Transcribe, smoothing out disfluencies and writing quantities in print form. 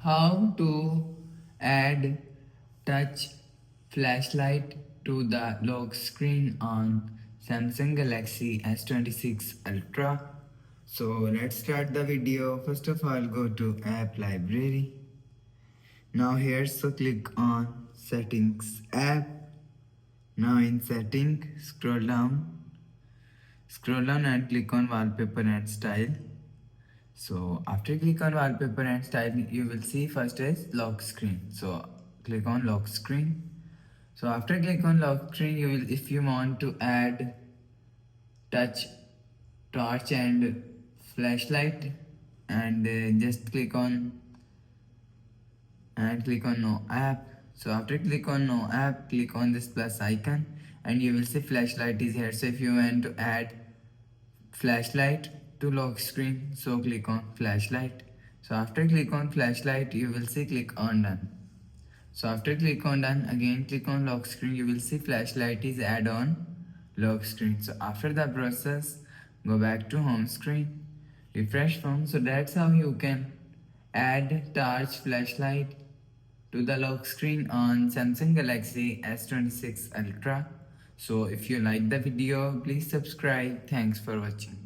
how to add touch flashlight to the lock screen on Samsung Galaxy S26 Ultra. So let's start the video. First of all, go to app library. Now here, so click on settings app. Now in setting, scroll down and click on wallpaper and style. So after click on wallpaper and style, you will see first is lock screen. So click on lock screen. So after click on lock screen, you will, if you want to add touch, torch and flashlight, and just click on no app. So after click on no app, click on this plus icon and you will see flashlight is here. So if you want to add flashlight to lock screen, so click on flashlight. So after click on flashlight, you will see click on done. So after click on done, again click on lock screen, you will see flashlight is add on lock screen. So after the process, go back to home screen, refresh phone. So that's how you can add torch flashlight to the lock screen on Samsung Galaxy S26 Ultra. So if you like the video, please subscribe. Thanks for watching.